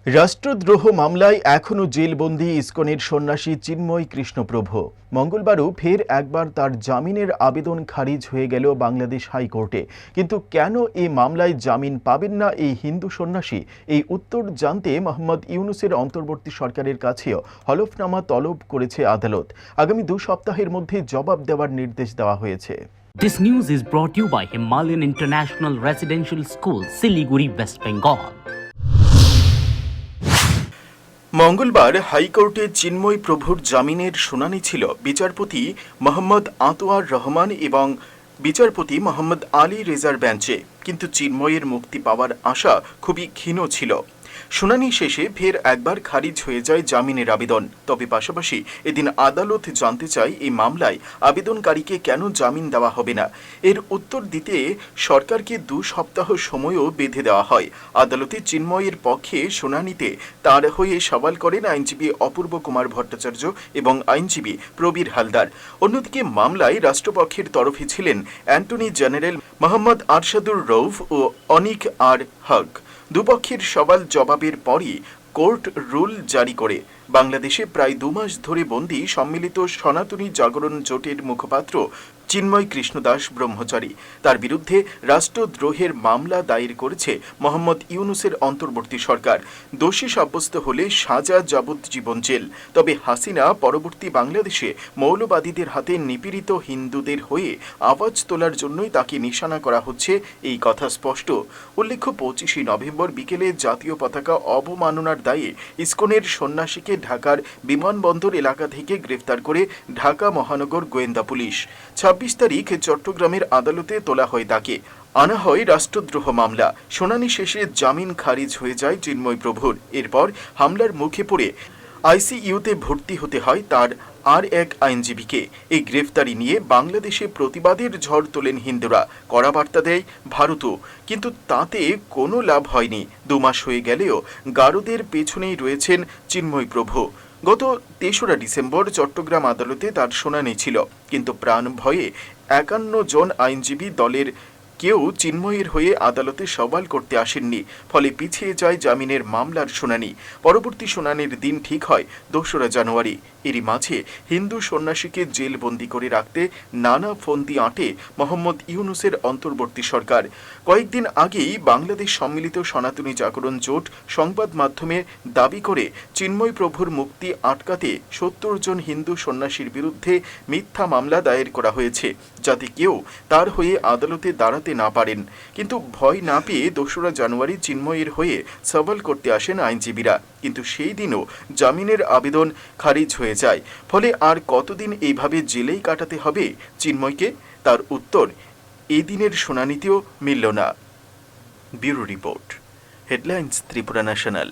রাষ্ট্রদ্রোহ মামলায় এখনও জেলবন্দি ইসকনের সন্ন্যাসী চিন্ময় কৃষ্ণপ্রভ। মঙ্গলবারও ফের একবার তার জামিনের আবেদন খারিজ হয়ে গেল বাংলাদেশ হাইকোর্টে। কিন্তু কেন এই মামলায় জামিন পাবেন না এই হিন্দু সন্ন্যাসী, এই উত্তর জানতে মোহাম্মদ ইউনূসের অন্তর্বর্তী সরকারের কাছেও হলফনামা তলব করেছে আদালত। আগামী 2 সপ্তাহের মধ্যে জবাব দেওয়ার নির্দেশ দেওয়া হয়েছে। This news is brought to you by Himalayan International Residential School, Siliguri, West Bengal. মঙ্গলবার হাইকোর্টে চিন্ময় প্রভুর জামিনের শুনানি ছিল বিচারপতি মোহাম্মদ আতোয়ার রহমান এবং বিচারপতি মোহাম্মদ আলী রেজার বেঞ্চে। কিন্তু চিন্ময়ের মুক্তি পাওয়ার আশা খুবই ক্ষীণ ছিল। শুনানি শেষে ফের একবার খারিজ হয়ে যায় জামিনের আবেদন। তবে পাশাপাশি এদিন আদালত জানতে চায় এই মামলায় আবেদনকারীকে কেন জামিন দেওয়া হবে না। এর উত্তর দিতে সরকারকে 2 সপ্তাহ সময়ও বেঁধে দেওয়া হয়। আদালতে চিন্ময়ের পক্ষে শুনানিতে তার হয়ে সওয়াল করেন আইনজীবী অপূর্ব কুমার ভট্টাচার্য এবং আইনজীবী প্রবীর হালদার। অন্যদিকে মামলায় রাষ্ট্রপক্ষের তরফে ছিলেন অ্যাটর্নি জেনারেল মোহাম্মদ আরশাদুর রউফ ও অনিক আর হক। দুপক্ষের সওয়াল জবাবের পরই কোর্ট রুল জারি করে বাংলাদেশে প্রায় 2 মাস ধরে বন্দী সম্মিলিত সনাতনী জাগরণ জোটের মুখপাত্র চিন্ময় কৃষ্ণদাস ব্রহ্মচারী। তার বিরুদ্ধে রাষ্ট্রদ্রোহের মামলা দায়ের করেছে মোহাম্মদ ইউনূসের অন্তর্বর্তী সরকার। দোষী সাব্যস্ত হলে সাজা যাবজ্জীবন জেল। তবে হাসিনা পরবর্তী বাংলাদেশে মৌলবাদীদের হাতে নিপীড়িত হিন্দুদের হয়ে আওয়াজ তোলার জন্যই তাকে নিশানা করা হচ্ছে, এই কথা স্পষ্ট। উল্লেখ্য 25 নভেম্বর বিকেলে জাতীয় পতাকা অবমাননার দায়ে ইসকনের সন্ন্যাসীকে ঢাকার বিমানবন্দর এলাকা থেকে গ্রেফতার করে ঢাকা মহানগর গোয়েন্দা পুলিশ। 26 তারিখ চট্টগ্রামের আদালতে তোলা হয় তাকে। আনা হয় রাষ্ট্রদ্রোহ মামলা। শুনানি শেষে জামিন খারিজ হয়ে যায় চিন্ময় প্রভুর। এরপর হামলার মুখে পড়ে আইসিইউতে ভর্তি হতে হয় তার আর এক আইনজীবীকে। এই গ্রেফতারি নিয়ে বাংলাদেশে প্রতিবাদের ঝড় তোলেন হিন্দুরা, কড়া বার্তা দেয় ভারতও। কিন্তু তাতে কোনো লাভ হয়নি। 2 মাস হয়ে গেলেও গারদের পেছনেই রয়েছেন চিন্ময় প্রভু। গত 3রা ডিসেম্বর চট্টগ্রাম আদালতে তার শুনানি ছিল, কিন্তু প্রাণ ভয়ে 51 জন আইনজীবী দলের কেউ চিন্ময়ের হয়ে আদালতে সওয়াল করতে আসেননি। ফলে পিছিয়ে যায় জামিনের মামলার শুনানি। পরবর্তী শুনানির দিন ঠিক হয় 2রা জানুয়ারি। এরই মাঝে হিন্দু সন্ন্যাসীকে জেলবন্দি করে রাখতে নানা ফন্দি আঁটে মোহাম্মদ ইউনূসের অন্তর্বর্তী সরকার। কয়েকদিন আগেই বাংলাদেশ সম্মিলিত সনাতনী জাগরণ জোট সংবাদ মাধ্যমে দাবি করে চিন্ময় প্রভুর মুক্তি আটকাতে 70 জন হিন্দু সন্ন্যাসীর বিরুদ্ধে মিথ্যা মামলা দায়ের করা হয়েছে, যাতে কেউ তার হয়ে আদালতে দাঁড়াতে না পারেন। কিন্তু ভয় না পেয়ে 2রা জানুয়ারি চিন্ময়ের হয়ে সওয়াল করতে আসেন আইনজীবীরা। কিন্তু সেই দিনও জামিনের আবেদন খারিজ হয়ে যায়। ফলে আর কতদিন এইভাবে জেলেই কাটাতে হবে চিন্ময়কে? তার উত্তর এই দিনের শুনানিতেও মিলল না। Bureau report, headlines Tripura national.